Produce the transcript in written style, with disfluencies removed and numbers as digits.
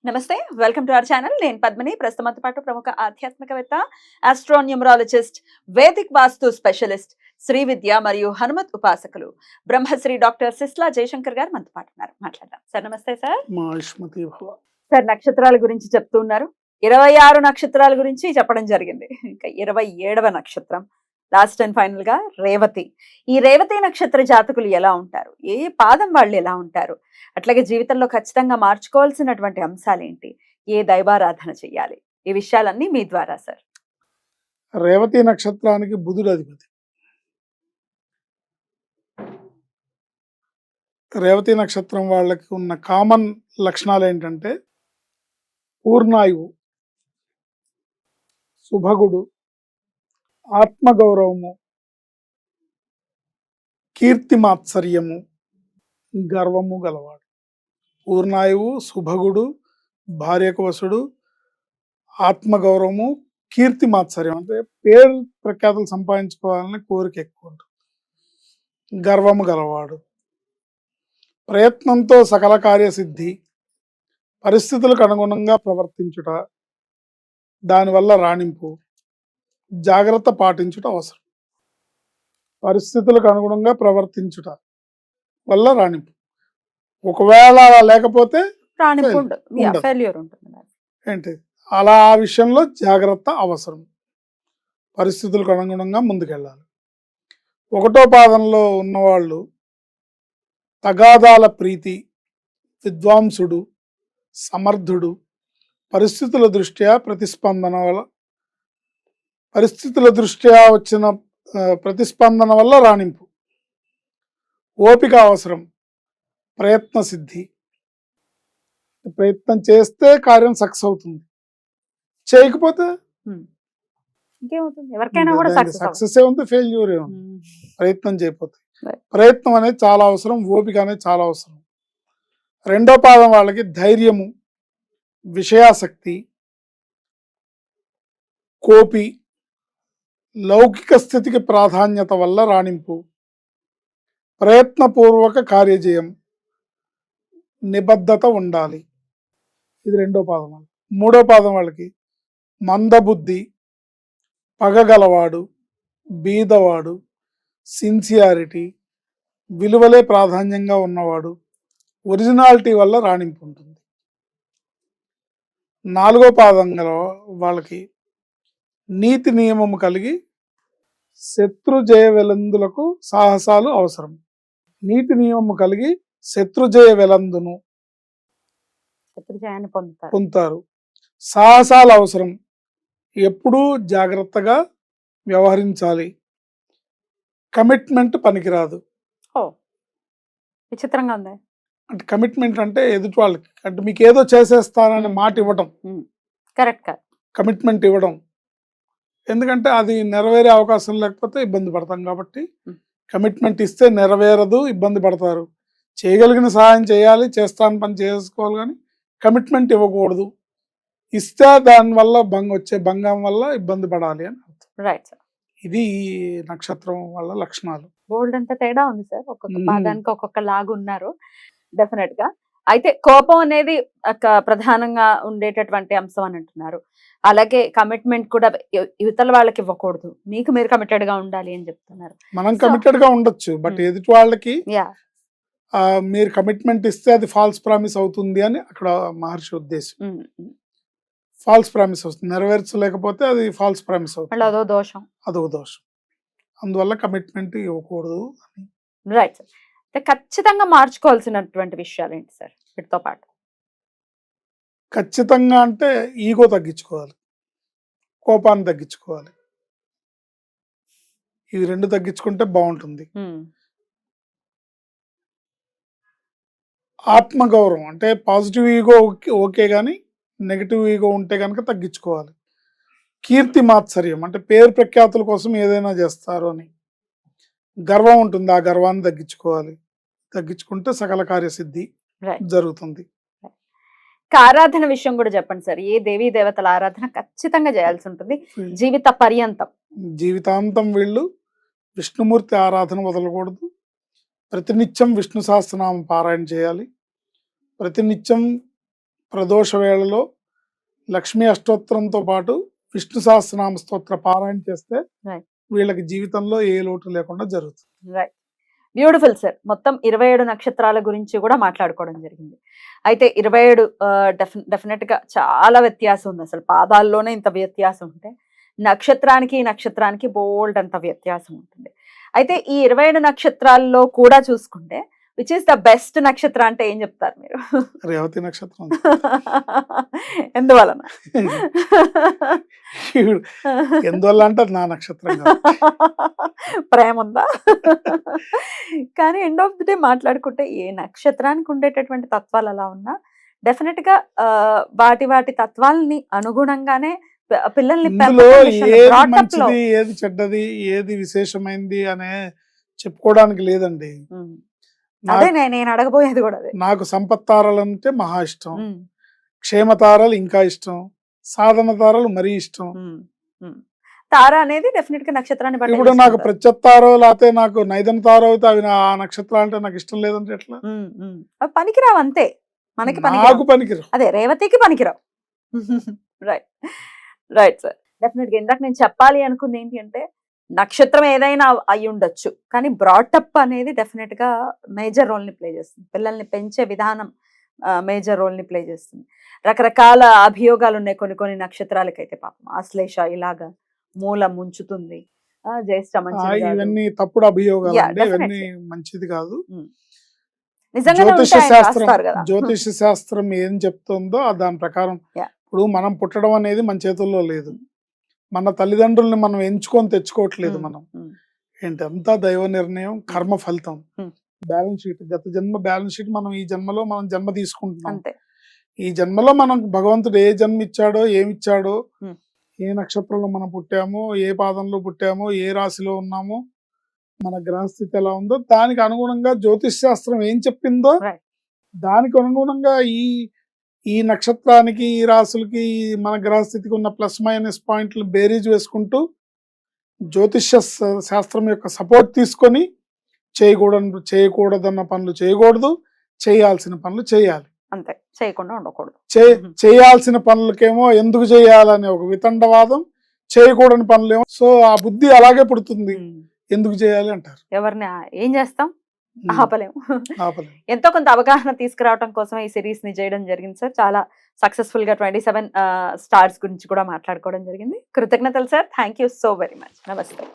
నమస్తే. Welcome to our channel. నేను పద్మిని. ప్రస్తుతంతో పాటు ప్రముఖ ఆధ్యాత్మికవేత్త, ఆస్ట్రోన్యూమరాలజిస్ట్, వేదిక్ వాస్తు స్పెషలిస్ట్, శ్రీ విద్య మరియు హనుమత్ ఉపాసకులు బ్రహ్మశ్రీ డాక్టర్ సిస్లా జయశంకర్ గారు మనతో పాటు ఉన్నారు. మాట్లాడదాం. సార్ నమస్తే సార్. సార్ నక్షత్రాల గురించి చెప్తూ ఉన్నారు. 26 నక్షత్రాల గురించి చెప్పడం జరిగింది. ఇంకా 27వ నక్షత్రం లాస్ట్ అండ్ ఫైనల్ గా రేవతి. ఈ రేవతి నక్షత్ర జాతకులు ఎలా ఉంటారు, ఏ పాదం వాళ్ళు ఎలా ఉంటారు, అట్లాగే జీవితంలో ఖచ్చితంగా మార్చుకోవాల్సినటువంటి అంశాలేంటి, ఏ దైవారాధన చెయ్యాలి, ఈ విషయాలన్నీ మీ ద్వారా సార్. రేవతి నక్షత్రానికి బుధుడు అధిపతి. రేవతి నక్షత్రం వాళ్ళకి ఉన్న కామన్ లక్షణాలు ఏంటంటే పూర్ణాయువు, శుభగుడు, ఆత్మగౌరవము, కీర్తిమాత్సర్యము, గర్వము గలవాడు. పూర్ణాయువు, శుభగుడు, భార్యకు వసుడు, ఆత్మగౌరవము, కీర్తిమాత్సర్యం అంటే పేరు ప్రఖ్యాతులు సంపాదించుకోవాలని కోరిక ఎక్కువ ఉంటుంది. గర్వము గలవాడు, ప్రయత్నంతో సకల కార్యసిద్ధి, పరిస్థితులకు అనుగుణంగా ప్రవర్తించుట, దానివల్ల రాణింపు, జాగ్రత్త పాటించుట అవసరం. పరిస్థితులకు అనుగుణంగా ప్రవర్తించుట వల్ల రాణింపు, ఒకవేళ అలా లేకపోతే ఏంటి అలా ఆ విషయంలో జాగ్రత్త అవసరం. పరిస్థితులకు అనుగుణంగా ముందుకెళ్ళాలి. 1వ పాదంలో ఉన్నవాళ్ళు తగాదాల ప్రీతి, విద్వాంసుడు, సమర్థుడు, పరిస్థితుల దృష్ట్యా వచ్చిన ప్రతిస్పందన వల్ల రాణింపు, ఓపిక అవసరం, ప్రయత్న సిద్ధి. ప్రయత్నం చేస్తే కార్యం సక్సెస్ అవుతుంది, చేయకపోతే సక్సెస్ ఏ ఉంది, ఫెయిల్యూర్ ఏ ఉంది. ప్రయత్నం చేయకపోతే ప్రయత్నం అనేది చాలా అవసరం, ఓపిక అనేది చాలా అవసరం. 2వ పాదం వాళ్ళకి ధైర్యము, విషయాసక్తి, కోపి, లౌకిక స్థితికి ప్రాధాన్యత వల్ల రాణింపు, ప్రయత్నపూర్వక కార్యజయం, నిబద్ధత ఉండాలి. ఇది 2వ పాదం వాళ్ళకి. 3వ పాదం వాళ్ళకి మందబుద్ధి, పగగలవాడు, బీదవాడు, సిన్సియారిటీ, విలువలే ప్రాధాన్యంగా ఉన్నవాడు, ఒరిజినాలిటీ వల్ల రాణింపు ఉంటుంది. 4వ పాదం గల వాళ్ళకి నీతి నియమము కలిగి శత్రుజయ వెలందులకు సాహసాలు అవసరం. నీతి నియమము కలిగి శత్రుజయ వెలందును పొందుతారు. సాహసాలు అవసరం, ఎప్పుడూ జాగ్రత్తగా వ్యవహరించాలి. కమిట్మెంట్ పనికిరాదు. విచిత్రంగా ఉంది. అంటే కమిట్మెంట్ అంటే ఎదుటి వాళ్ళకి అంటే మీకు ఏదో చేసేస్తానని మాట ఇవ్వడం, కరెక్ట్. కమిట్మెంట్ ఇవ్వడం, ఎందుకంటే అది నెరవేరే అవకాశం లేకపోతే ఇబ్బంది పడతాం కాబట్టి కమిట్మెంట్ ఇస్తే నెరవేరదు, ఇబ్బంది పడతారు. చేయగలిగిన సహాయం చేయాలి, చేస్తాను పని చేసుకోవాలి, కానీ కమిట్మెంట్ ఇవ్వకూడదు. ఇస్తే దానివల్ల వచ్చే భంగం వల్ల ఇబ్బంది పడాలి అని అర్థం. Right sir. ఇది ఈ నక్షత్రం వల్ల లక్షణాలు. బోల్డ్ అంత తేడా ఉంది సార్, ఒక్కొక్క పాదానికి ఒక్కొక్క లాగా ఉన్నారు డెఫినెట్ గా. అయితే కోపం అనేది ప్రధానంగా ఉండేటటువంటి అంశం అని అంటున్నారు. అలాగే కమిట్మెంట్ కూడా యువతల వాళ్ళకి ఇవ్వకూడదు, మీకు మీరు కమిటెడ్ గా ఉండాలి అని చెప్తున్నారు. మనం కమిటెడ్ గా ఉండొచ్చు, బట్ ఎదుటి వాళ్ళకి మీరు కమిట్మెంట్ ఇస్తే అది ఫాల్స్ ప్రామిస్ అవుతుంది అని అక్కడ మహర్షి ఉద్దేశం. ఫాల్స్ ప్రామిస్ వస్తుంది, నెరవేర్చలేకపోతే అది ఫాల్స్ ప్రామిస్ అవుతుంది, అదో దోషం. అందువల్ల కమిట్మెంట్ ఇవ్వకూడదు అని. Right sir. ఖచ్చితంగా మార్చుకోవాల్సినటువంటి విషయాలు ఏంటి సార్ వీటితో పాటు? ఖచ్చితంగా అంటే ఈగో తగ్గించుకోవాలి, కోపాన్ని తగ్గించుకోవాలి. ఇవి 2 తగ్గించుకుంటే బాగుంటుంది. ఆత్మగౌరవం అంటే పాజిటివ్ ఈగో ఓకే, కానీ నెగిటివ్ ఈగో ఉంటే కనుక తగ్గించుకోవాలి. కీర్తి మాత్సర్యం అంటే పేరు ప్రఖ్యాతుల కోసం ఏదైనా చేస్తారు అని గర్వం ఉంటుంది, ఆ గర్వాన్ని తగ్గించుకోవాలి. తగ్గించుకుంటే సకల కార్యసిద్ధి జరుగుతుంది. ఆరాధన విషయం కూడా చెప్పండి సార్. ఏ దేవీ దేవతల ఆరాధన ఖచ్చితంగా చేయాల్సి ఉంటుంది జీవిత పర్యంతం? జీవితాంతం వీళ్ళు విష్ణుమూర్తి ఆరాధన వదలకూడదు. ప్రతినిత్యం విష్ణు సహస్రనామం పారాయణ చేయాలి. ప్రతినిత్యం ప్రదోష వేళలో లక్ష్మీ అష్టోత్తరంతో పాటు విష్ణు సహస్రనామ స్తోత్ర పారాయణ చేస్తే Right. వీళ్ళకి జీవితంలో ఏ లోటు లేకుండా జరుగుతుంది. Right, beautiful sir. మొత్తం 27 నక్షత్రాల గురించి కూడా మాట్లాడుకోవడం జరిగింది. అయితే 27 డెఫినెట్ గా చాలా వ్యత్యాసం ఉంది. అసలు పాదాల్లోనే ఇంత వ్యత్యాసం ఉంటే నక్షత్రానికి బోల్డ్ అంత వ్యత్యాసం ఉంటుంది. అయితే ఈ 27 నక్షత్రాల్లో కూడా చూసుకుంటే విచ్ ఈస్ ద బెస్ట్ నక్షత్ర అంటే ఏం చెప్తారు మీరు? రేవతి నక్షత్రం. ఎందువలన? ఎందువల్ల అంటే అది నా నక్షత్రం కాదు. ప్రేమ ఉందా? కానీ ఎండ్ ఆఫ్ ది డే మాట్లాడుకుంటే ఏ నక్షత్రానికి ఉండేటటువంటి తత్వాలు అలా ఉన్నా డెఫినెట్ గా వాటి తత్వాలని అనుగుణంగానే పిల్లల్ని ఇందులో ఏది మంచిది ఏది చెడ్డది ఏది విశేషమైంది అనే చెప్పుకోవడానికి లేదండి. అదే నేను అడగబోయేది కూడా అదే. నాకు సంపత్తారలు అంటే మహా ఇష్టం, క్షేమతారలు ఇంకా ఇష్టం, సాధన తారలు మరీ ఇష్టం. తార అనేది డెఫినెట్ గా నక్షత్రాన్ని బట్టి. ఇప్పుడు నాకు ప్రత్యత్తారో లేకపోతే నాకు నైదన తారో అయితే అవి ఆ నక్షత్రాలు అంటే నాకు ఇష్టం లేదంటే ఎట్లా? అవి పనికిరావు అంతే, మనకి నాకు పనికిరావు. అదే రేవతికి పనికిరావు. Right right sir. డెఫినెట్ గా ఇందాక నేను చెప్పాలి అనుకుంది ఏంటి అంటే నక్షత్రం ఏదైనా అయి ఉండొచ్చు కానీ బ్రాటప్ అనేది డెఫినెట్ గా మేజర్ రోల్ ని ప్లే చేస్తుంది. పిల్లల్ని పెంచే విధానం మేజర్ రోల్ ని ప్లే చేస్తుంది. రకరకాల అభియోగాలు ఉన్నాయి కొన్ని నక్షత్రాలకైతే. పాపం ఆశ్లేష ఇలాగా మూలం ముంచుతుంది, జ్యేష్ఠ మంచిది కాదు. ఇవన్నీ తప్పుడు అభియోగాలు అండి, ఇవన్నీ మంచిది కాదు. నిజంగా జ్యోతిష శాస్త్రం ఏం చెప్తుందో దాని ప్రకారం ఇప్పుడు మనం పుట్టడం అనేది మన చేతుల్లో లేదు. మన తల్లిదండ్రుల్ని మనం ఎంచుకొని తెచ్చుకోవట్లేదు. మనం ఏంటి అంతా దైవ నిర్ణయం, కర్మ ఫలితం. బ్యాలెన్స్ షీట్, గత జన్మ బ్యాలెన్స్ షీట్ మనం ఈ జన్మలో మనం జన్మ తీసుకుంటున్నాం. ఈ జన్మలో మనం భగవంతుడు ఏ జన్మ ఇచ్చాడో ఏమిచ్చాడో, ఏ నక్షత్రంలో మనం పుట్టామో, ఏ పాదంలో పుట్టామో, ఏ రాశిలో ఉన్నామో, మన గ్రహస్థితి ఎలా ఉందో దానికి అనుగుణంగా జ్యోతిష్ శాస్త్రం ఏం చెప్పిందో దానికి అనుగుణంగా ఈ నక్షత్రానికి ఈ రాశులకి మన గ్రహస్థితికి ఉన్న ప్లస్ మైనస్ పాయింట్లు బేరీజ్ వేసుకుంటూ జ్యోతిష శాస్త్రం యొక్క సపోర్ట్ తీసుకొని చేయకూడదన్న పనులు చేయకూడదు, చేయాల్సిన పనులు చేయాలి. అంతే, చేయకుండా ఉండకూడదు. చేయాల్సిన పనులకేమో ఎందుకు చేయాలనే ఒక వితండవాదం, చేయకూడని పనులేమో సో ఆ బుద్ధి అలాగే పుడుతుంది. ఎందుకు చేయాలి అంటారు. ఎవరిని ఏం చేస్తాం, ఆపలేము. ఎంతో కొంత అవగాహన తీసుకురావడం కోసం ఈ సిరీస్ ని చేయడం జరిగింది సార్. చాలా సక్సెస్ఫుల్ గా 27 స్టార్స్ గురించి కూడా మాట్లాడుకోవడం జరిగింది. కృతజ్ఞతలు sir. Thank you so very much. నమస్తే.